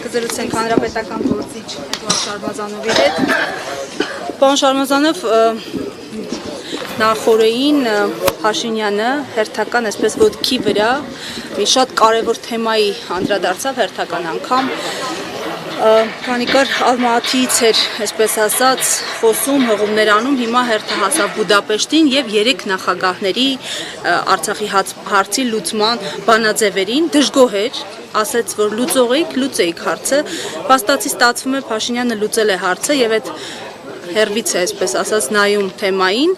կզրուցենք հանրապետական գործիչ Էդուարդ Շարմազանովի հետ։ Պարոն Շարմազանով, նախորդին Փաշինյանը հերթական այսպես ոտքի վրա մի շատ կարևոր թեմայի անդրադարձավ հերթական անգամ, քանի որ Ալմատիից էր, այսպես ասած, խոսում, հղումներ անում, հիմա հերթը հասավ Բուդապեշտին եւ 3 նախագահների Արցախի հարցի լուծման բանաձևերին դժգոհ էր, ասաց, որ լուծեիք հարցը, փաստացի ստացվում է Փաշինյանը լուծել է հարցը եւ այդ հերվից է, այսպես ասած, նայում թեմային,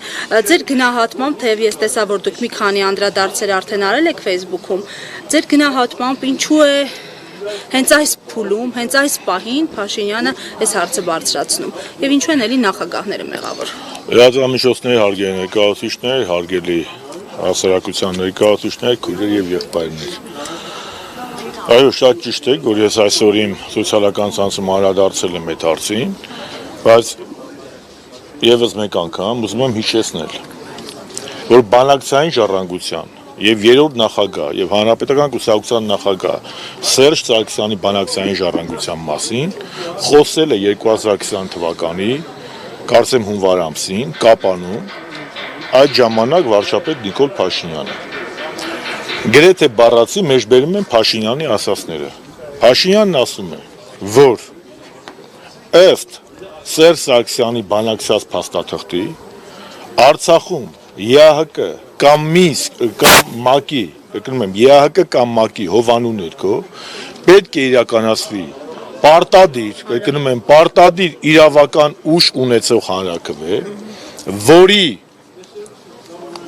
ձեր գնահատմամբ, թեև ես տեսա, որ դուք մի քանի անդրադարձեր արդեն արել եք Facebook-ում, ձեր գնահատմամբ ինչու է հենց այս փուլում, հենց այս պահին Փաշինյանը այս հարցը բարձրացնում եւ ինչու են էլի նախագահները մեղավոր։ Լրատվամիջոցների հարգելի ներկայացուցիչներ, հարգելի հասարակության ներկայացուցիչներ, քույրեր եւ եղբայրներ։ Այո, շատ ճիշտ է, որ ես այսօր իմ սոցիալական ցանցում անդրադարձել եմ այդ հարցին, բայց եւս մեկ անգամ ուզում եմ հիշեցնել, որ բանակցային ժառանգության եւ երրորդ նախագահ եւ հանրապետական կուսակցության նախագահ Սերժ Սարգսյանի բանակցային ժառանգության մասին խոսել է 2020 թվականի, կարծեմ հունվար ամսին, Կապանում, այդ ժամանակ վարչապետ Նիկոլ Փաշինյանը։ Գրեթե բառացի մեջբերում են Փաշինյանի ասածները։ Փաշինյանն ասում է, որ ըստ Սերժ Սարգսյանի բանակցած փաստաթղթի Արցախում ԵԱՀԿ կամ Մինսկ կամ ՄԱԿ-ի, եկնում եմ, ԵԱՀԿ կամ ՄԱԿ-ի հովանու ներքո պետք է իրականացվի պարտադիր իրավական ուժ ունեցող հանրաքվե, որի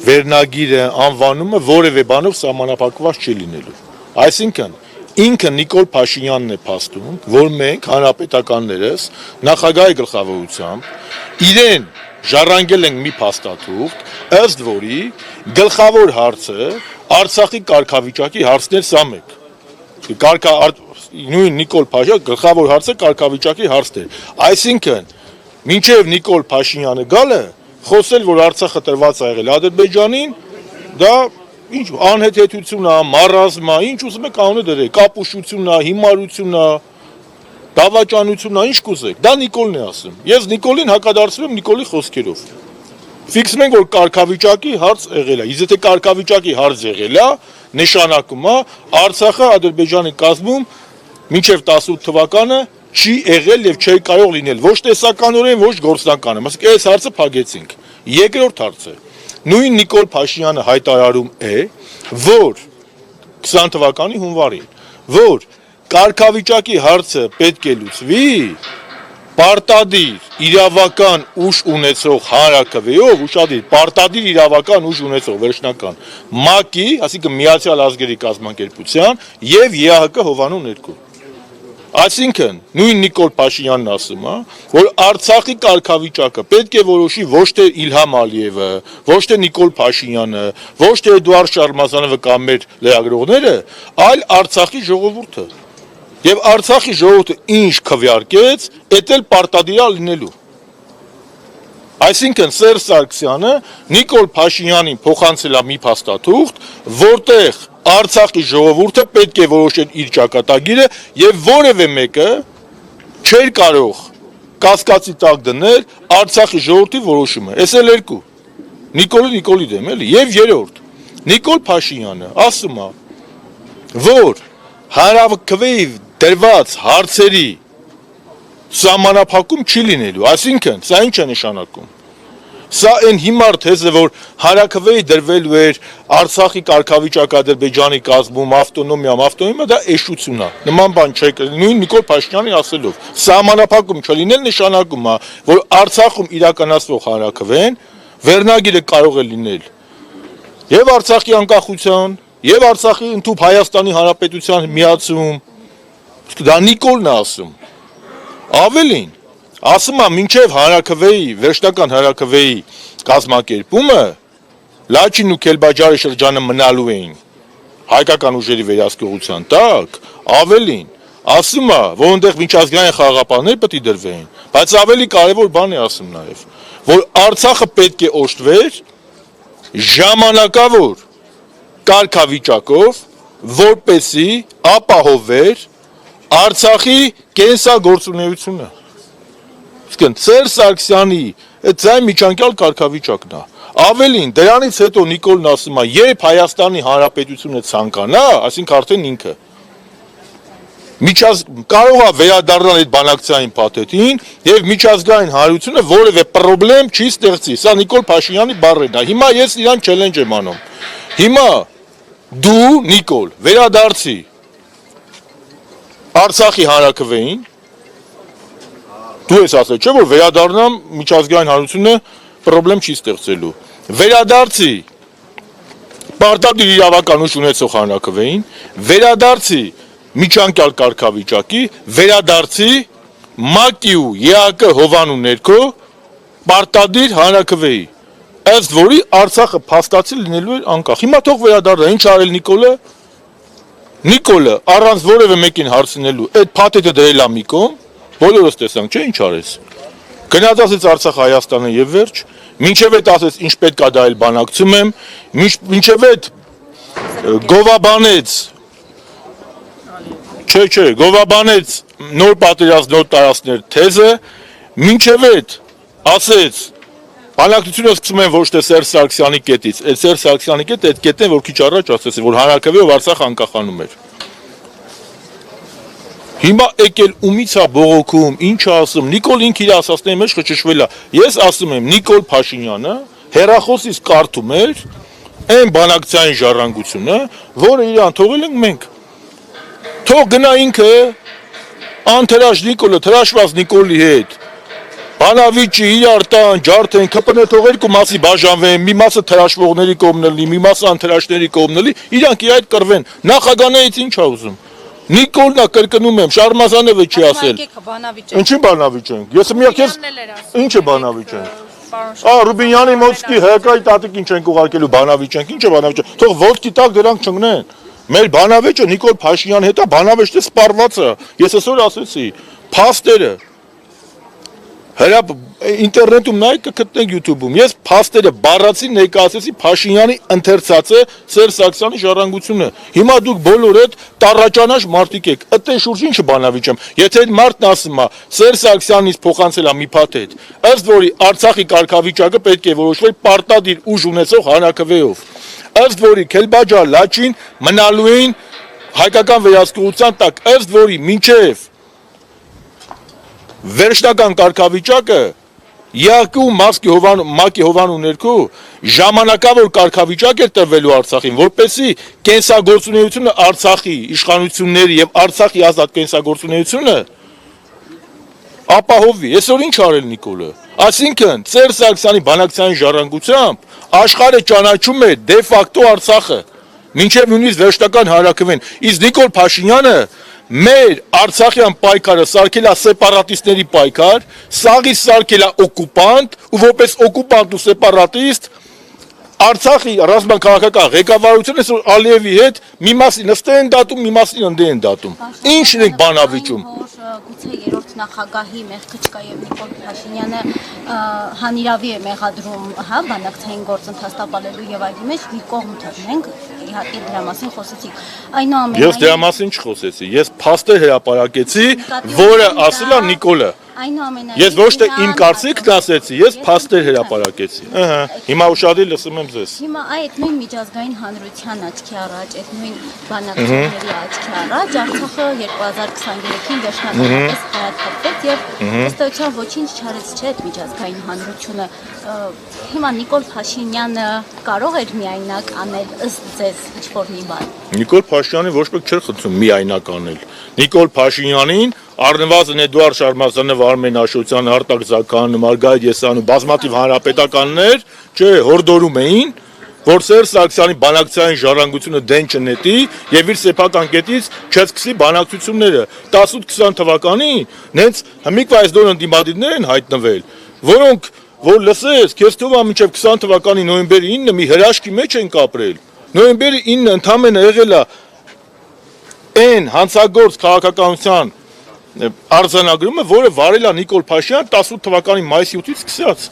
վերնագիրը, անվանումը որևէ բանով սահմանափակված չի լինելու։ Այսինքն, ինքը Նիկոլ Փաշինյանն է փաստում, որ մենք հանրապետականներս նախագահի գլխավորությամբ իրեն ժառանգել ենք մի փաստաթուղթ, ըստ որի գլխավոր հարցը Արցախի կարգավիճակի հարցն էր սա մեկ։ Նույն Նիկոլ Փաշինյանը գլխավոր հարցը կարգավիճակի հարցն էր։ Այսինքն, մինչև Նիկոլ Փաշինյանը գալը խոսել, որ Արցախը տրված է եղել Ադրբեջանին, դա ինչ անհեթեթություն է, մարազմա, ինչ ուզում եք անունը դրեք, կապուշություն է, հիմարություն է, դավաճանություն է, ինչ կուզեք, դա Նիկոլն է ասում։ Ես Նիկոլին հակադարձում եմ Նիկոլի խոսքերով։ Ֆիքսում ենք, որ կարգավիճակի հարց եղել է։ Իսկ եթե կարգավիճակի հարց եղել է, նշանակում է Արցախը Ադրբեջանի կազմում մինչև 18 թվականը չի եղել եւ չի կարող լինել ոչ տեսականորեն, ոչ գործնականորեն։ Այսինքն այս հարցը փակեցինք։ Երկրորդ հարցը նույն Նիկոլ Փաշինյանը հայտարարում է, որ 20 թվականի հունվարին, որ կարգավիճակի հարցը պետք է լուծվի պարտադիր իրավական ուժ ունեցող հանրաքվեով, ուշադիր, պարտադիր իրավական ուժ ունեցող վերջնական ՄԱԿ-ի, այսինքն Միացյալ Ազգերի կազմակերպության եւ ԵԱՀԿ հովանու ներքո։ Այսինքն, նույն Նիկոլ Փաշինյանն ասում է, որ Արցախի կարգավիճակը պետք է որոշի ոչ թե Իլհամ Ալիևը, ոչ թե Նիկոլ Փաշինյանը, ոչ թե Էդուարդ Շարմազանովը կամ մեր լրագրողները, այլ Արցախի ժողովուրդը։ Եվ Արցախի ժողովուրդը ինչ քվեարկեց, դա էլ պարտադիր է լինելու։ Այսինքն Սերժ Սարգսյանը Նիկոլ Փաշինյանին փոխանցել է մի փաստաթուղթ, որտեղ Արցախի ժողովուրդը պետք է որոշել իր ճակատագիրը եւ որևէ մեկը չէր կարող կասկածի տակ դնել Արցախի ժողովրդի որոշումը։ Էս էլ երկու։ Նիկոլի դեմ էլի։ Եվ երրորդ, Նիկոլ Փաշինյանը ասում է, որ հանրաքվեի դրված հարցերի սահմանափակում չի լինելու, այսինքն, սա ինչ է նշանակում։ Սա այն հիմար թեզը, որ հանրաքվեի դրվելու էր Արցախի կարգավիճակ Ադրբեջանի կազմում, ավտոնոմիա, դա էշություն է։ Նման բան չէ, նույն Նիկոլ Փաշինյանի ասելով, սահմանափակում չլինել նշանակում է, որ Արցախում իրականացվող հանրաքվեն վերնագիրը կարող է լինել եւ Արցախի անկախության, եւ Արցախի ընդհանուր Հայաստանի Հանրապետության միացում։ Դա Նիկոլն է ասում։ Ավելին, ասում է, մինչև հանրաքվեի, վերջնական հանրաքվեի կազմակերպումը Լաչինն ու Քելբաջարի շրջանը մնալու էին հայկական ուժերի վերահսկողության տակ, ավելին, ասում է, որ այնտեղ միջազգային խաղաղապահներ պետք է դրվեին, բայց ավելի կարևոր բան է ասում նաև, որ Արցախը պետք է օժտվեր ժամանակավոր կարգավիճակով, որպեսզի ապահովեր Արցախի կենսագործունեությունը։ Իսկ Սերժ Սարգսյանի այդ ձայն միջանկյալ կարգավիճակն է։ Ավելին, դրանից հետո Նիկոլն ասում է, երբ Հայաստանի Հանրապետությունը ցանկանա, այսինքն արդեն ինքը կարող է վերադառնալ այդ բանակցային փաթեթին եւ միջազգային հանրությունը որևէ խնդրեմ չի ստեղծի։ Սա Նիկոլ Փաշինյանի բառերն է։ Հիմա ես իրան չելենջ եմ անում։ Հիմա դու Նիկոլ վերադարձի Արցախի հանրաքվեին, դու ես ասել, չէ՞ որ վերադառնամ միջազգային հանրությունը խնդրեմ չի ստեղծելու։ Վերադարձի պարտադիր իրավական ուժ ունեցող հանրաքվեին, վերադարձի միջանկյալ կարգավիճակի, վերադարձի ՄԱԿ-ի ու ԵԱԿ հովանու ներքո պարտադիր հանրաքվեի, ըստ որի Արցախը փաստացի լինելու էր անկախ։ Հիմա թող վերադառնա, ինչ արել Նիկոլը։ Նիկոլը առանց որևէ մեկին հարցնելու այդ փաթեթը դրել է մի կողմ, բոլորս տեսանք, չէ՞ ինչ արեց։ Գնաց ասեց Արցախ Հայաստանը եւ վերջ, մինչեւ այդ ասեց ինչ պետք է դա էլ բանակցում եմ, մինչեւ այդ գովաբանեց Չէ, գովաբանեց նոր պատերազմ, նոր տարածքներ թեզը, մինչև այդ ասեց, բանակցությունը սկսում են ոչ թե Սերժ Սարգսյանի կետից, այդ Սերժ Սարգսյանի կետը այդ կետն է, որ քիչ առաջ ասեց, որ հանրաքվեով Արցախը անկախանում էր։ Հիմա եկել ումից է բողոքում, ինչ է ասում, Նիկոլ ինքը իր ասածների մեջ խճշվել է։ Ես ասում եմ, Նիկոլ Փաշինյանը հեռախոսից կարդում էր այն բանակցային ժառանգությունը, որը իրան թողել ենք մենք։ Թող գնա ինքը անթրաշ Նիկոլը, թրաշված Նիկոլի հետ, բանավիճի, իրար տան, ջարդեն, ԿՊՆ թող երկու մասի բաժանվեն, մի մասը թրաշվողների կողմն լինի, մի մասը անթրաշների կողմն լինի, իրանք իր այդ կռվեն։ Նախագահներից ինչ է ուզում։ Նիկոլն է կրկնում եմ, Շարմազանովը չի ասել։ Ինչի բանավիճենք։ Ես միակ ես ինչ է բանավիճենք։ Ռուբինյանի Մոսկի հերկայի տատիկ ինչ ենք ուղարկելու բանավիճենք, ինչ է բանավիճենք։ Թող ոտքի տակ դրանք չընկնեն։ Մեր բանավեճը Նիկոլ Փաշինյանի հետ է, բանավեճը սպառվածը, ես այսօր ասեցի, փաստերը, ինտերնետում նայեք կգտնեք YouTube-ում, ես փաստերը բառացի ներկայացրեցի Փաշինյանի ընթերցածը Սերժ Սարգսյանի ժառանգությունը, հիմա դուք բոլոր այդ տառաճանաշ մարդիկ եք, այդտեղ շուրջ ինչը բանավիճեմ, եթե այդ մարդն ասում է, Սերժ Սարգսյանից փոխանցել է մի փաթեթ, ըստ որի Արցախի կարգավիճակը պետք է որոշվի պարտադիր ուժ ունեցող հանրաքվեով, ըստ որի Քելբաջար Լաչին մնալու էին հայկական վերահսկողության տակ, ըստ որի մինչև վերջնական կարգավիճակը ԵԱԿ-ի ու ՄԱԿ-ի հովանու ներքո ժամանակավոր կարգավիճակ էր տրվելու Արցախին, որպեսզի կենսագործունեությունը Արցախի իշխանությունների եւ Արցախի ազատ կենսագործունեությունը ապահովվի։ Այսօր ինչ արել Նիկոլը։ Այսինքն Սերժ Սարգսյանի բանակցային ժառանգությամբ աշխարհը ճանաչում է դե ֆակտո Արցախը, մինչև նույնիսկ վերջնական հանրաքվեն։ Իսկ Նիկոլ Փաշինյանը մեր Արցախյան պայքարը սարքել է սեպարատիստների պայքար, սաղից սարքել է օկուպանտ, ու որպես օկուպանտ ու սեպարատիստ Արցախի ռազմաքաղաքական ղեկավարությունը այսօր Ալիևի հետ մի մասին ըստեղ են դատում, մի մասին ընդդեմ են դատում։ Ինչն ենք բանավիճում։ Գուցե երրորդ նախագահի մեղքը չկա եւ Նիկոլ Փաշինյանը հանիրավի է մեղադրում, հա, բանակցային գործընթաց տապալելու եւ այլի մեջ մի կողմ թողնենք, իհարկե դրա մասին խոսեցիք։ Այնուամենայնիվ Ես դրա մասին չխոսեցի, ես փաստեր հրապարակեցի, որը ասել է Նիկոլը։ Ես ոչ թե իմ կարծիքն ասեցի, ես փաստեր հրապարակեցի։ Հիմա ուշադիր լսում եմ ձեզ։ Հիմա այդ նույն միջազգային հանրության աչքի առաջ, այդ նույն բանակցությունների աչքի առաջ Արցախը 2023-ին վերջնականապես հայտնվեց եւ ըստ էության ոչինչ չարեց չէ այդ միջազգային հանրությունը։ Հիմա Նիկոլ Փաշինյանը կարող էր միայնակ անել ըստ ձեզ ինչ-որ մի բան։ Նիկոլ Փաշինյանը ոչ մեկ չէր խնդրում միայնակ անել։ Նիկոլ Փաշինյանին առնվազն Էդուարդ Շարմազանով, Արմեն Աշոտյանը, Արտակ Զաքարյանը, Մարգարիտ Եսյանը, բազմաթիվ հանրապետականներ, չէ, հորդորում էին, որ Սերժ Սարգսյանի բանակցային ժառանգությունը դեն չնետի եւ իր սեփական կետից չսկսի բանակցությունները 18-20 թվականին նենց հմիկվա այս դոն ընդդիմադիրներ են հայտնվել, որոնք որ լսես, քեզ թվում է մինչև 20 թվականի նոյեմբերի 9-ը մի հրաշքի մեջ են կապրել։ Նոյեմբերի 9-ը ընդամենը եղել է այն հանցագործ քաղաքականության արձանագրումը, որը վարել է Նիկոլ Փաշինյանը 18 թվականի մայիսի 8-ից սկսած։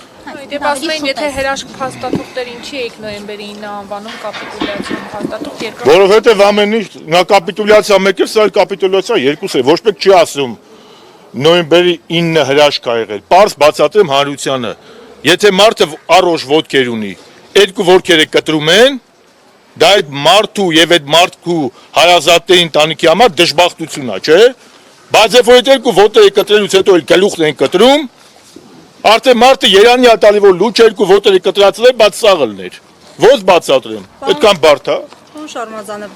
Դե ասում են, եթե հրաշք փաստաթուղթեր ինչի եք նոյեմբերի 9-ը անվանում կապիտուլյացիոն փաստաթուղթ երկրորդ Որովհետև ամեն ինչ նա կապիտուլյացիա մեկ է, սա էլ կապիտուլյացիա երկուս է, ոչ մեկ չի ասում նոյեմբերի 9-ը հրաշք ա եղել։ Պարզ բացատրեմ հանրությանը։ Եթե մարդը առողջ ոտքեր ունի, երկու ոտքերը կտրում են, դա այդ մարդու եւ այդ մարդու հարազատների ընտանիքի համար դժբախտություն է, չէ՞։ Բայց երբ որ այդ երկու ոտերը կտրելուց հետո էլ գլուխն են կտրում, արդեն մարդը երանի է տալի, որ լուչ երկու ոտերը կտրածել է, բայց սաղը լներ։ Ո՞նց բացատրեմ։ Այդքան բարդ է։ Շարմազանը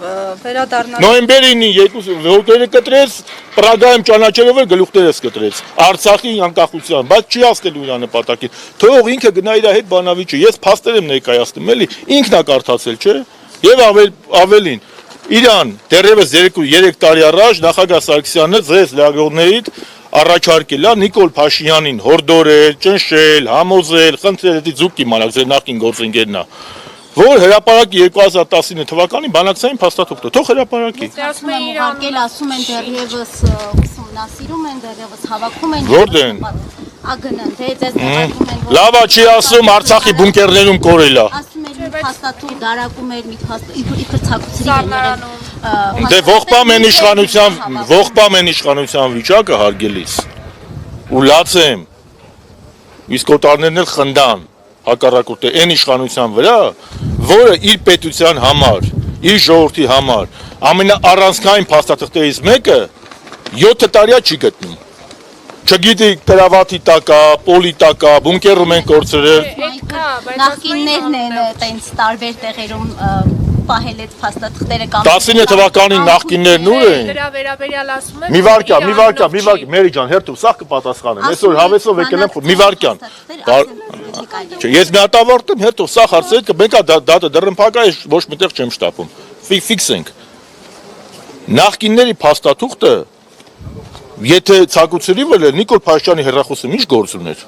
վերադառնալ Նոյեմբերի 9-ին երկու ոտերը կտրեց, Պրագայում ճանաչելով էլ գլուխներս կտրեց։ Արցախի անկախության, բայց չի ասնելու իր նպատակին։ Թող ինքը գնա իր հետ բանավիճը։ Ես փաստեր եմ ներկայացնում, էլի, ինքն է կարդացել, չէ՞։ Եվ ավելին, իրան դեռևս 3 տարի առաջ նախագահ Սարգսյանը ձեզ լրագրողներից առաջարկել է Նիկոլ Փաշինյանին հորդորել, ճնշել, համոզել, խնդրել, դա ձուկ իմանաք, ձեր նախկին գործընկերն է, որ հրապարակի 2019 թվականին բանակցային փաստաթուղթը, թող հրապարակի։ Ասում են ուղարկել, ասում են դեռևս ուսումնասիրում են, դեռևս հավաքում են։ Որտե՞ղ են։ Ագնան, թե ձեզ նկատում են, որ Լավ է, չի ասում Արցախի բունկերներում կորել է։ ասում են մի փաստաթուղթ դարակում էր, մի իբր ցակուցրի են եղել։ Դե ողբամ են իշխանության վիճակը հարգելիս։ Ու լացեմ։ Իսկ օտարներն էլ խնդան հակառակորդը այն իշխանության վրա, որը իր պետության համար, իր ժողովրդի համար ամենաառանցքային փաստաթղթերից մեկը 7 տարիա չի գտնում։ Չգիտի կրավաթի տակա, պոլի տակա, բունկերում են կորցրել։ Նախկիններն են տենց տարբեր տեղերում պահել այդ փաստաթղթերը կամ 19 թվականին նախկիններն ուր էին։ Դրա վերաբերյալ ասում են Մի վարքյան, Մերի ջան, հերթով սաղ կպատասխանեմ։ Այսօր հավեսով եկել եմ, մի վարքյան։ Ես մի հատ ավարտեմ, հերթով սաղ հարցեր մենք դատը դռնփակա է, ոչ միտեղ չեմ շտապում։ Ֆիքսենք։ Նախկինների փաստաթուղթը, եթե ցակուցրի վրա Նիկոլ Փաշինյանի հեռախոսը ինչ գործ ուներ։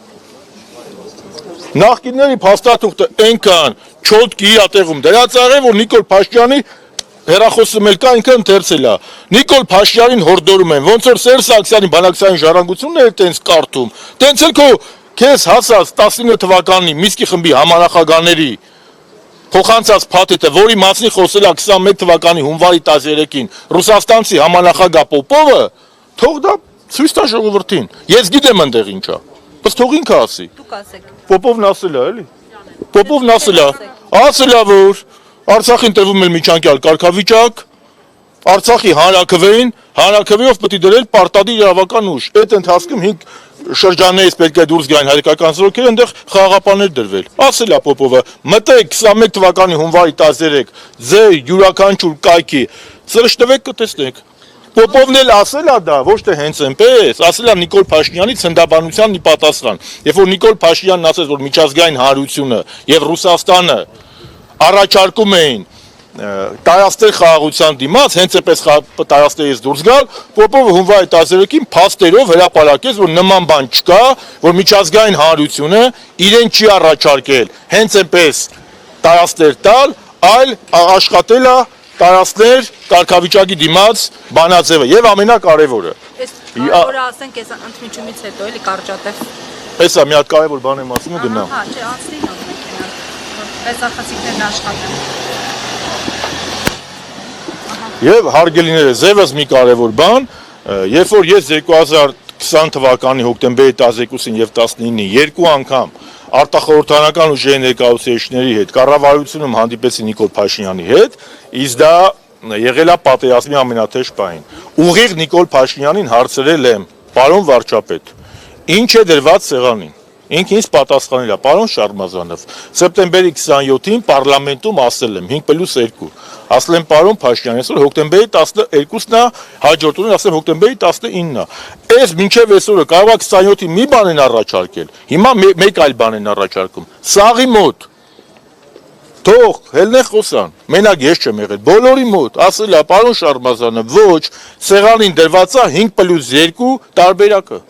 Նախկինների փաստաթուղթը այնքան չոտքի իր տեղում դրած աղ է, որ Նիկոլ Փաշինյանի հեռախոսը մել կա, ինքը ընթերցել է։ Նիկոլ Փաշինյանին հորդորում են, ոնց որ Սերժ Սարգսյանի բանակցային ժառանգությունն էր տենց կարդում, տենց էլ քո քեզ հասած 19 թվականի Միսկի խմբի համանախագահների փոխանցած փաթեթը, որի մասնի խոսել է 21 թվականի հունվարի 13-ին Ռուսաստանցի համանախագահ Պոպովը, թող դա ցույց տա ժողովրդին։ Ես գիտեմ այնտեղ ինչա։ Բայց թող ինքը ասի։ դուք ասեք Պոպովն ասել է, էլի։ Պոպովն ասել է, որ Արցախին տրվում է միջանկյալ կարգավիճակ, Արցախի հանրաքվեով պետք է դրել պարտադիր իրավական ուժ։ Այդ ընթացքում 5 շրջաններից պետք է դուրս գային հայկական զորքերը, այնտեղ խաղաղապահներ դրվել։ Ասել է Պոպովը, մտեք 21 թվականի հունվարի 13 ձեր յուրաքանչյուր կայքի ծրշտվեք կտեսնեք։ Պոպովն էլ ասել է դա, ոչ թե հենց այնպես, ասել է Նիկոլ Փաշինյանի ցնդաբանությանն ի պատասխան։ Երբ որ Նիկոլ Փաշինյանն ասեց, որ միջազգային հանրությունը եւ Ռուսաստանը առաջարկում էին տարածքներ խաղաղության դիմաց, հենց այնպես տարածքներից դուրս գալ, Պոպովը հունվարի 13-ին փաստերով հրապարակեց, որ նման բան չկա, որ միջազգային հանրությունը իրեն չի առաջարկել հենց այնպես տարածքներ տալ, այլ աշխատել է տարածքներ կարգավիճակի դիմաց բանաձևը եւ ամենակարևորը։ Այս կարևորը ասենք այս ընդմիջումից հետո էլի կարճատև Հեսա մի հատ կարևոր բան եմ ասում ու գնամ։ Հա, չէ, անցրի նոր մեքենա այս ախացիկներն աշխատեն Եվ հարգելիները ձևս մի կարևոր բան, երբ որ ես 2020 թվականի հոկտեմբերի 12-ին եւ 19-ին երկու անգամ արտախորհրդարանական ուժերի ներկայացուցիչների հետ կառավարությունում հանդիպեցի Նիկոլ Փաշինյանի հետ, իսկ դա եղել է պատերազմի ամենաթեժ պահին։ Ուղիղ Նիկոլ Փաշինյանին հարցրել եմ. «Պարոն վարչապետ, ինչ է դրված սեղանին»։ Ինքը ինձ պատասխանել է. «Պարոն Շարմազանով, սեպտեմբերի 27-ին պարլամենտում ասել եմ 5+2»։ Ասել եմ պարոն Փաշինյան, այսօր հոկտեմբերի 12-ն է, հաջորդ օրն ասեմ հոկտեմբերի 19-ն է։ Այս մինչև այսօրը կարող է 27-ին մի բան են առաջարկել։ Հիմա մեկ այլ բան են առաջարկում։ Սաղի մոտ թող հելնե խոսան։ Մենակ ես չեմ եղել, բոլորի մոտ ասել է պարոն Շարմազանը, ոչ, սեղանին դրված է 5+2 տարբերակը։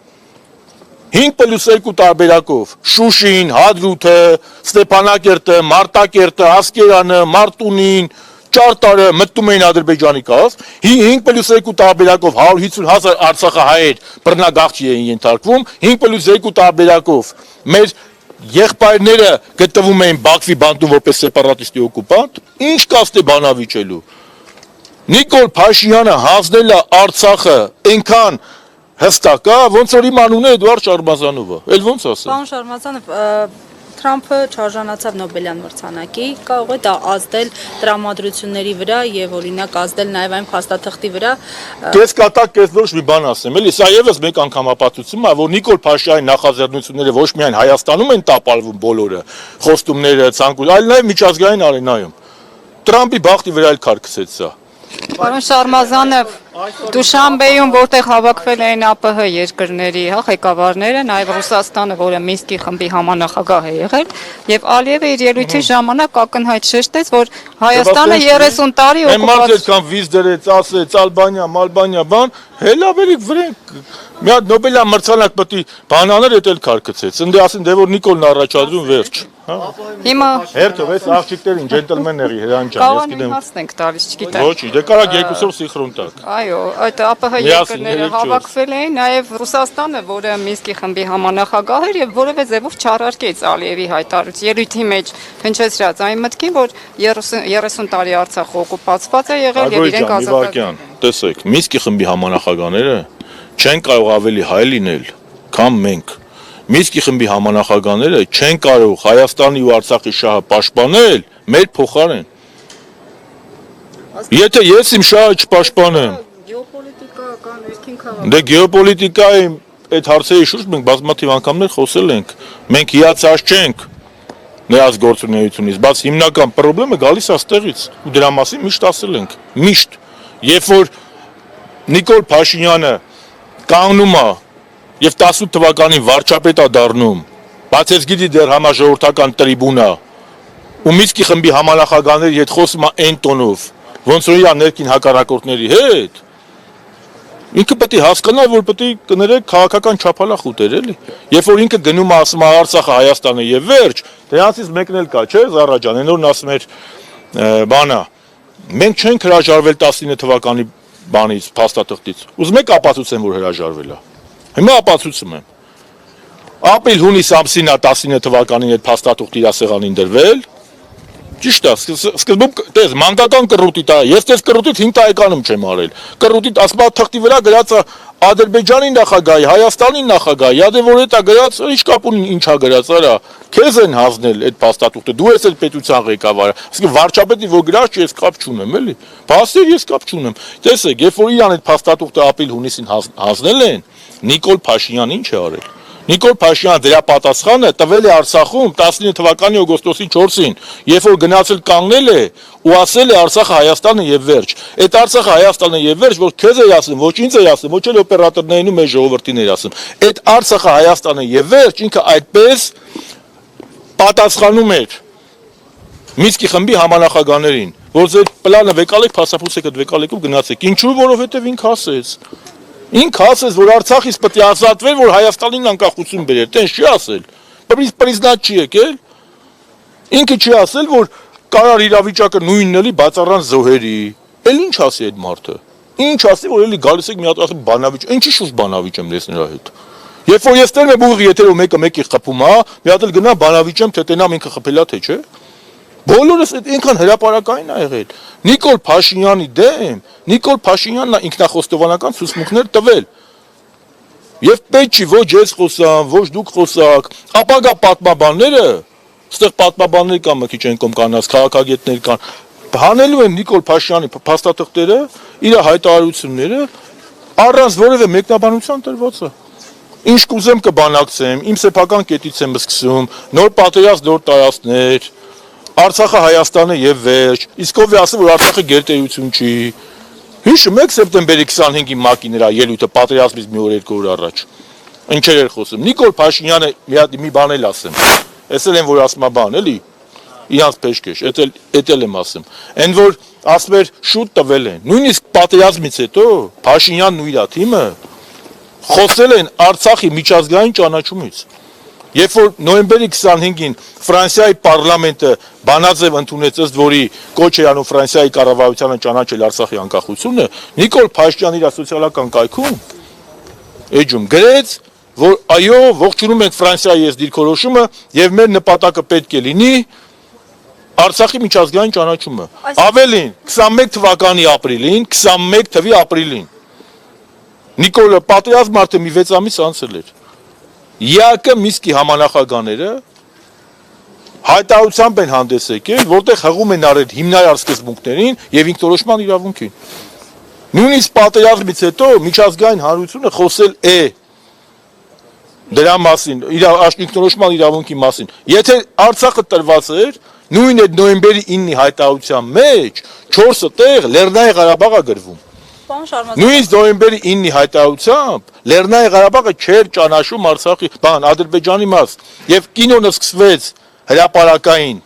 5+2 տարբերակով Շուշին, Հադրութը, Ստեփանակերտը, Մարտակերտը, Ասկերանը, Մարտունին, Ճարտարը մտնում էին Ադրբեջանի կազմ, 5+2 տարբերակով 150,000 արցախահայեր բռնագաղթի էին ենթարկվում, 5+2 տարբերակով մեր եղբայրները գտնվում էին Բաքվի բանտում որպես սեպարատիստի օկուպանտ, ինչ կաստ է բանավիճելու։ Նիկոլ Փաշինյանը հանձնել է Արցախը այնքան հստակ է, ոնց որ իմ անունը Էդուարդ Շարմազանովը։ Էլ ոնց ասեմ։ Պարոն Շարմազանով, Թրամփը չարժանացավ Նոբելյան մրցանակի, կարող է դա ազդել տրամադրությունների վրա եւ օրինակ ազդել նաեւ այն փաստաթղթի վրա։ Կես կատակ կես ոչ մի բան ասեմ, էլի սա եւս մեկ անգամ ապացուցում է, որ Նիկոլ Փաշինյանի նախաձեռնությունները ոչ միայն Հայաստանում են տապալվում բոլորը, խոստումները, ցանկություն, այլ նաեւ միջազգային արենայում։ Տրամփի բախտի վրա էլ քար գցեց սա։ Պարոն Շարմազանով, Դուշանբեում, որտեղ հավաքվել էին ԱՊՀ երկրների ղեկավարները, նաև Ռուսաստանը, որը Մինսկի խմբի համանախագահ է եղել, եւ Ալիևը իր ելույթի ժամանակ ակնհայտ շեշտեց, որ Հայաստանը 30 տարի օկուպացիա կան վիզ դրեց, ասեց Ալբանիա, Մալբանիա, բան, հելավերի վրենք։ Մի հատ Նոբելյան մրցանակ պետք է բանաներ էտել քար գցեց։ Ընդ ասին դե որ Նիկոլն առաջադրում վերջ։ Հիմա հերթով էս աղջիկներին ջենտլմենների հրան ջան, ես գիտեմ։ Հարցն ենք տալիս, չգիտեմ։ Ոչ, դե կարա երկուսով սիխրոն տակ։ Այո, այդ ԱՊՀ երկրները հավաքվել էին, նաև Ռուսաստանը, որը Մինսկի խմբի համանախագահ էր եւ որևէ ձևով չարարկեց Ալիևի հայտարարության ելույթի մեջ հնչեցրած այն մտքին, որ 30 տարի Արցախը օկուպացված է եղել եւ իրենք ազատագրել։ Տեսեք, Մինսկի խմբի համանախագահները չեն կարող ավելի հայ լինել, քան մենք։ Մինսկի խմբի համանախագահները չեն կարող Հայաստանի ու Արցախի շահը պաշտպանել մեր փոխարեն։ Եթե ես իմ շահը չպաշտպանեմ, գեոպոլիտիկական ներքին քաղաք։ դե գեոպոլիտիկայի այդ հարցերի շուրջ մենք բազմաթիվ անգամներ խոսել ենք։ Մենք հիացած չենք նրանց գործունեությունից, բայց հիմնական խնդիրը գալիս է ստեղից ու դրա մասին միշտ ասել ենք։ Միշտ, երբ որ Նիկոլ Փաշինյանը կանգնում է եւ 18 թվականին վարչապետ է դառնում, բայց ես գիտի դեռ համաժողովրդական տրիբունա ու Մինսկի խմբի համանախագահների հետ խոսում է այն տոնով, ոնց որ իր ներքին հակառակորդների հետ, ինքը պետք է հասկանա, որ պետք է կներեք քաղաքական չափալախուտ էր, էլի։ Երբ որ ինքը գնում է ասում է Արցախը Հայաստանը եւ վերջ, դրանցից մեկն էլ կա, չէ՞, Զարա ջան, այնօրն ասում էր բանա, մենք չենք հրաժարվել 19 թվականի բանից, փաստաթղթից։ Ուզում եք ապացուցեմ, որ հրաժարվել է։ Հիմա ապացուցում եմ։ Ապրիլ-հունիս ամսին է 19 թվականին այդ փաստաթուղթը իր սեղանին դրվել։ Ճիշտ է, սկզբում տես մանկական կռուտի տա, ես տես կռուտից 5 տարեկանում չեմ արել։ Կռուտի ասма թղթի վրա գրած է Ադրբեջանի նախագահի, Հայաստանի նախագահի, յադե որ էտա գրած, ինչ կապ ունի, ինչա գրած, արա։ Քեզ են հանձնել այդ փաստաթուղթը, դու ես այդ պետության ղեկավարը։ Իսկ վարչապետի որ գրած չի, ես կապ չունեմ, էլի։ Բացեր ես կապ չունեմ։ Տեսեք, երբ որ իրան այդ փաստաթուղթը ապրիլ-հունիսին հանձնել են, Նիկոլ Փաշինյանը ինչ է արել։ Նիկոլ Փաշինյանը դրա պատասխանը տվել է Արցախում 19 թվականի օգոստոսի 4-ին, երբ որ գնացել կանգնել է ու ասել է Արցախը Հայաստանը եւ վերջ։ Այդ Արցախը Հայաստանը եւ վերջ, որ քեզ է ասում, ոչ ինձ է ասում, ոչ էլ օպերատորներին ու մեր ժողովրդին է ասում։ Այդ Արցախը Հայաստանը եւ վերջ ինքը այդպես պատասխանում էր Մինսկի խմբի համանախագահներին, որ ձեր պլանը վեկալեք, փաստափուսեք այդ վեկալեկով գնացեք։ Ինչու՞, որովհետեւ ինքը ասեց։ Ինքը ասեց, որ Արցախից պետք է ազատվել, որ Հայաստանին անկախություն բերեր, տենց չի ասել։ Պրիզնատ չի եկել։ Ինքը չի ասել, որ կարար իրավիճակը նույնն էլի, բայց առանց զոհերի։ Էլ ինչ ասի այդ մարդը։ Ինչ ասի, որ էլի գալիս եք մի հատ ասում բանավիճ, ինչի շուտ բանավիճեմ ես նրա հետ։ Երբ որ ես տերմ եմ ուղիղ եթերով մեկը մեկի խփում, հա, մի հատ էլ գնա բանավիճեմ, թե տենամ ինքը խփելա թե չէ։ Բոլորս այդ այնքան հրապարակային ա եղել։ Նիկոլ Փաշինյանի դեմ, Նիկոլ Փաշինյանն ինքնախոստովանական ցուցմունքներ տվել։ Եվ պետք չի ոչ ես խոսամ, ոչ դուք խոսակ, ապագա պատմաբանները, այստեղ պատմաբաններ կան, մի քիչ են կոմ կանած, քաղաքագետներ կան, հանելու են Նիկոլ Փաշինյանի փաստաթղթերը, իր հայտարարությունները, առանց որևէ մեկնաբանության տրվածը։ Ինչ կուզեմ կբանակցեմ, իմ սեփական կետից եմ սկսում, նոր պատերազմ, նոր տարածքներ, Արցախը Հայաստանը եւ վերջ, իսկ ով է ասում, որ Արցախը գերտերություն չի։ Հիշում եք սեպտեմբերի 25-ի ՄԱԿ-ի նրա ելույթը պատերազմից մի օր երկու օր առաջ։ Ինչեր էր խոսում։ Նիկոլ Փաշինյանը մի բան էլ ասեմ։ Էսել են որ ասма բան, էլի։ Իրանց փեշքեշ, էտել եմ ասում։ Այն որ ասում էր շուտ տվել են։ Նույնիսկ պատերազմից հետո Փաշինյանն ու իր թիմը խոսել են Արցախի միջազգային ճանաչումից։ Երբ որ նոյեմբերի 25-ին Ֆրանսիայի պարլամենտը բանաձև ընդունեց, ըստ որի կոչ է անում Ֆրանսիայի կառավարությանը ճանաչել Արցախի անկախությունը, Նիկոլ Փաշինյանը իր սոցիալական կայքում էջում գրեց, որ այո, ողջունում ենք Ֆրանսիայի այս դիրքորոշումը եւ մեր նպատակը պետք է լինի Արցախի միջազգային ճանաչումը։ Ավելին, 21 թվականի ապրիլին, 21 թվականի ապրիլին Նիկոլը պատերազմ արդեն մի 6 ամիս անցել էր։ ԵԱԿ Միսկի համանախագահները հայտարարությամբ են հանդես եկել, որտեղ հղում են արել հիմնարար սկզբունքներին եւ ինքնորոշման իրավունքին։ Նույնիսկ պատերազմից հետո միջազգային հանրությունը խոսել է դրա մասին, ինքնորոշման իրավունքի մասին։ Եթե Արցախը տրված էր, նույն այդ նոյեմբերի 9-ի հայտարարության մեջ 4 տեղ Լեռնային Ղարաբաղը գրվում։ Նույնիսկ նոյեմբերի 9-ի հայտարարությամբ Լեռնային Ղարաբաղը չէր ճանաչում Արցախի, Ադրբեջանի մաս, եւ կինոնը սկսվեց հրապարակային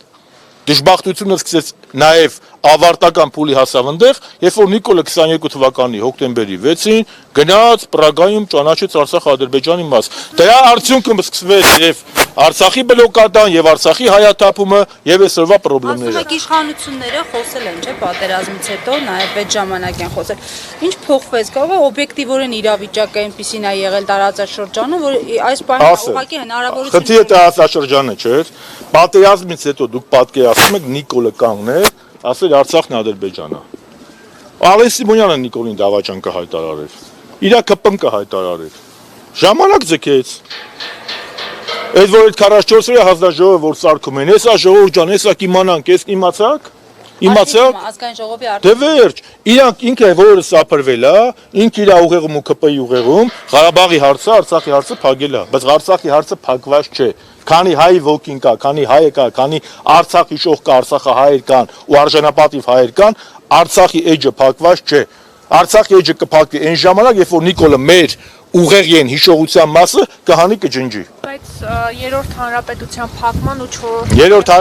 դժբախտությունը սկսեց նաև ավարտական փուլի հասավ այնտեղ, երբ որ Նիկոլը 22 թվականի հոկտեմբերի 6-ին գնաց Պրագայում ճանաչեց Արցախը Ադրբեջանի մաս։ Դրա արդյունքում սկսվեց եւ Արցախի բլոկադան եւ Արցախի հայաթափումը եւ այսօրվա խնդիրները։ Ասում եք իշխանությունները խոսել են, չէ՞, պատերազմից հետո նաև այդ ժամանակ են խոսել։ Ինչ փոխվեց, կարող է օբյեկտիվորեն իրավիճակը այնպեսին է եղել տարածաշրջանում, որ այս բանը ուղղակի հնարավորություն։ Խնդիրը տարածաշրջանը չէր։ Պատերազմից հետո դուք պատկերացնում եք Նիկոլը կանգնել, ասել Արցախն Ադրբեջանա։ Ալեն Սիմոնյանը Նիկոլին դավաճան կհայտարարեր։ Իրա ԿՊ կհայտարարեր։ Ժամանակ ձգեց։ Այդ որ այդ 44 օրյա հանձնաժողովը որ սարքում են, հեսա ժողովուրդ ջան, հեսա կիմանանք, ես իմացաք։ Իմացաք։ Ազգային ժողովի Դե վերջ, իրանք ինքը որը սափրվել է, ինքը իր ուղեղում ու ԿՊ-ի ուղեղում Ղարաբաղի հարցը, Արցախի հարցը փակել է, բայց Արցախի հարցը փակված չէ։ Քանի հայ ոգին կա, քանի հայ կա, քանի Արցախ հիշող կա, Արցախահայեր կան ու արժանապատիվ հայեր կան, Արցախի էջը փակված չէ։ Արցախի էջը կփակվի այն ժամանակ, երբ որ Նիկոլը մեր ուղեղին հիշողության մասը կհանի կջնջի։ Բայց երրորդ հանրապետության փակման ու երրորդ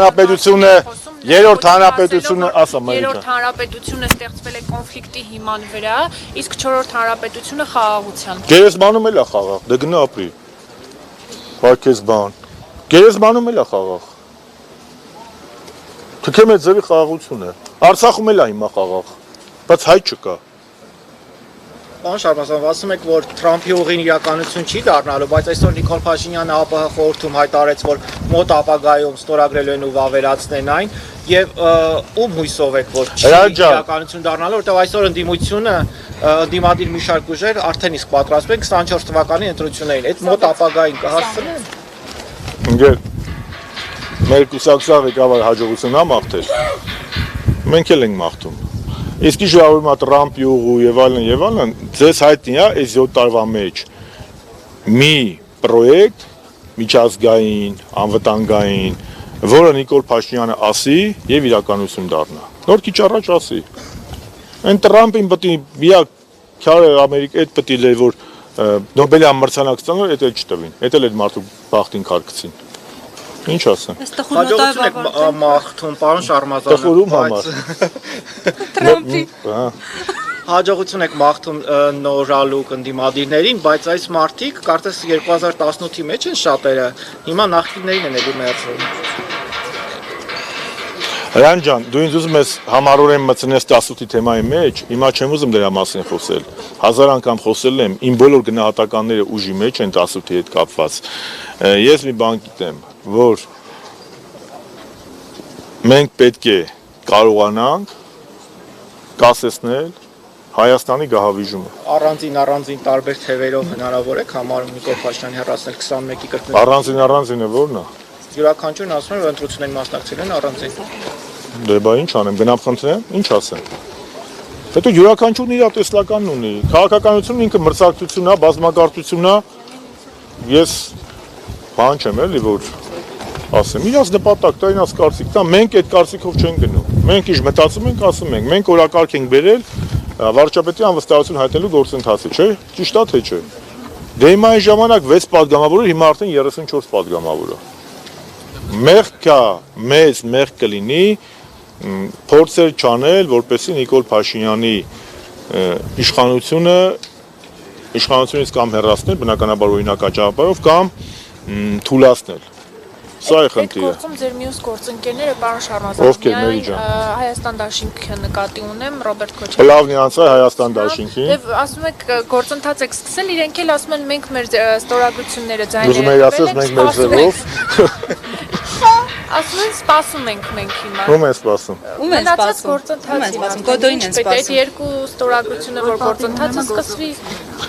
հանրապետությունը, ասա Մարիքա։ Երրորդ հանրապետությունը ստեղծվել է կոնֆլիկտի հիման վրա, իսկ չորրորդ հանրապետությունը խաղաղության։ Գերեզմանում էլ է խաղաղ, դե գնա ապրի։ Պարքես բան։ Գերեզմանում էլ է խաղաղ։ Թքեմ է ձևի խաղաղությունը։ Արցախում էլ է հիմա խաղաղ, բայց հայ չկա։ Պարոն Շարմազանov, ասում եք, որ Թրամփի ուղին իրականություն չի դառնալու, բայց այսօր Նիկոլ Փաշինյանը ԱՊՀ խորհրդում հայտարարեց, որ մոտ ապագայում ստորագրելու են ու վավերացնեն այն, եւ ում հույսով եք, որ չի իրականություն դառնալու, որտեղ այսօր ընդդիմությունը, ընդդիմադիր մի շարք ուժեր արդեն իսկ պատրաստվում են 24 թվականի ընտրություններին, այդ մոտ ապագային կհասցնեն։ Ընկեր, մեր կուսակցության ղեկավար հաջողությունն է մաղթել։ Մենք էլ ենք մաղթում։ Իսկ իշխանավորում է Տրամփի ուղու եւ այլն, ձեզ հայտնի է այս 7 տարվա մեջ մի պրոյեկտ միջազգային, անվտանգային, որը Նիկոլ Փաշինյանը ասի եւ իրականություն դառնա։ Նոր քիչ առաջ ասի։ Այն Տրամփին պետք է միակ քյարը Ամերիկա այդ պետք է որ Նոբելյան մրցանակ ստանար, դա չտվին։ Դա էլ այդ մարդու բախտին քարկցին։ Ինչ ասեմ։ Հաջողություն եք մաղթում, պարոն Շարմազանով։ Տխուրում համար։ Տրամփի։ Հաջողություն եք մաղթում նորալուկ ընդդիմադիրներին, բայց այս մարդիկ կարծես 2018-ի մեջ են շատերը, հիմա նախկիններին են ելի մերձվում։ Հրան ջան, դու ինձ ուզում ես համառորեն մտցնես 18-ի թեմայի մեջ, հիմա չեմ ուզում դրա մասին խոսել։ 1000 անգամ խոսել եմ, իմ բոլոր գնահատականները ուժի մեջ են 18-ի հետ կապված։ Ես մի բան գիտեմ, որ մենք պետք է կարողանանք կասեցնել Հայաստանի գահավիժումը։ Առանձին տարբեր թևերով հնարավոր է համարում Նիկոլ Փաշինյանի հեռացնել 21-ի կրկնություն։ Առանձինը ո՞րն է։ Յուրաքանչյուրն ասում է, որ ընտրություններին մասնակցել են առանձին։ Դե բա ինչ անեմ, գնամ խնդրեմ, ինչ ասեմ։ Հետո յուրաքանչյուրն իր տեսլականն ունի։ Քաղաքականությունն ինքը մրցակցությունն է, բազմակարծությունն է։ Ես բան չեմ էլի որ ասեմ, իրաց նպատակ դա իրաց կարծիք, դա մենք այդ կարծիքով չենք գնում։ Մենք ինչ մտածում ենք, ասում ենք, մենք օրակարգ ենք բերել վարչապետի անվստահություն հայտնելու գործընթացը, չէ՞։ Ճիշտ է թե չէ։ Դե հիմա այն ժամանակ 6 падգամավոր էր, հիմա արդեն 34 падգամավոր է։ Մեղք է, մեծ մեղք կլինի փորձեր չանել, որպեսզի Նիկոլ Փաշինյանի իշխանությունից կամ հեռացնել, բնականաբար օրինակաճանապարհով կամ թուլացնել։ Սա է Այդ խնդիրը։ գործում ձեր մյուս գործընկերները պարոն Շարմազան, Ովքեր, Մերի ջան։ Հայաստան դաշինքը նկատի ունեմ, Ռոբերտ Քոչարյանը։ Լավն անցա Հայաստան դաշինքին։ Եվ ասում եք գործընթաց եք սկսել, իրենք էլ ասում են մենք մեր ստորագրությունները Ուզում ձայները եի ասես մենք մեր ձևով։ Ասում են սպասում ենք մենք հիմա։ Ում է սպասում։ Ում են Մնացած սպասում։ գործընթացին, Կոդոին են այդ սպասում։ երկու ստորագրությունը, որ գործընթացը սկսվի,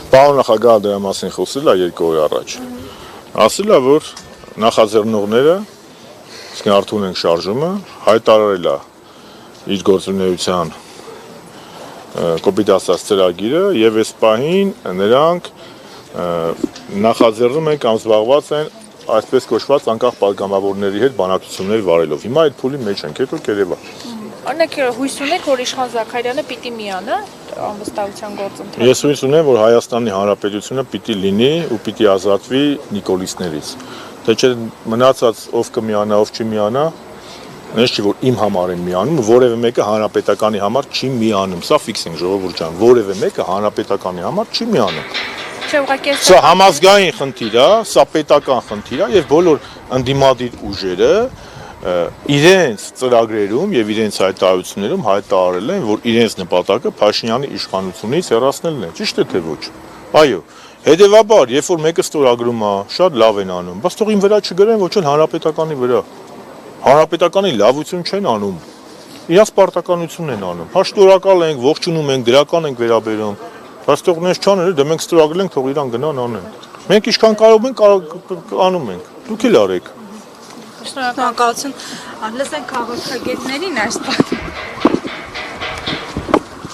Պարոն նախագահը դրա մասին խոսել է 2 օր առաջ։ Ասել է, որ նախաձեռնողները, իսկ արդյուն ենք շարժումը, հայտարարել է իր գործունեության կոպիտ ասած ծրագիրը եւ այս պահին նրանք նախաձեռնում են կամ զբաղված են այսպես կոչված անկախ պատգամավորների հետ բանակցություններ վարելով։ Հիմա այդ փուլի մեջ ենք, հետո կերևա։ օրինակ հույս ունեք, որ Իշխան Զաքարյանը պիտի միանա անվստահության գործընթացին։ Ես հույս ունեմ, որ Հայաստանի Հանրապետությունը պիտի լինի ու պիտի ազատվի նիկոլիսներից։ Թե չէ մնացած ով կմիանա, ով չի միանա, ես չի որ իմ համար են միանում, որևէ մեկը հանրապետականի համար չի միանում։ Սա ֆիքս ենք ժողովուրդ ջան, որևէ մեկը հանրապետականի համար չի միանում։ Չէ, ուղղակի Սա համազգային խնդիր է, սա պետական խնդիր է եւ բոլոր ընդդիմադիր ուժերը իրենց ծրագրերում եւ իրենց հայտարարություններում հայտարարել են, որ իրենց նպատակը Փաշինյանի իշխանությունից հեռացնելն է։ Ճիշտ է թե ոչ։ Այո։ Հետևաբար, երբ որ մեկը ստորագրում է, շատ լավ են անում, բայց թող ին վրա չգրեն, ոչ էլ հանրապետականի վրա։ Հանրապետականի լավություն չեն անում։ Իրաց պարտականությունն են անում։ Հա շնորհակալ ենք, ողջունում ենք, դրական ենք վերաբերում։ Բայց թող նես չանել, դե մենք ստորագրել ենք, թող իրան գնան անեն։ Մենք ինչքան կարող ենք անում ենք։ Դուք էլ արեք։ Շնորհակալություն։ Լսենք քաղաքագետներին այս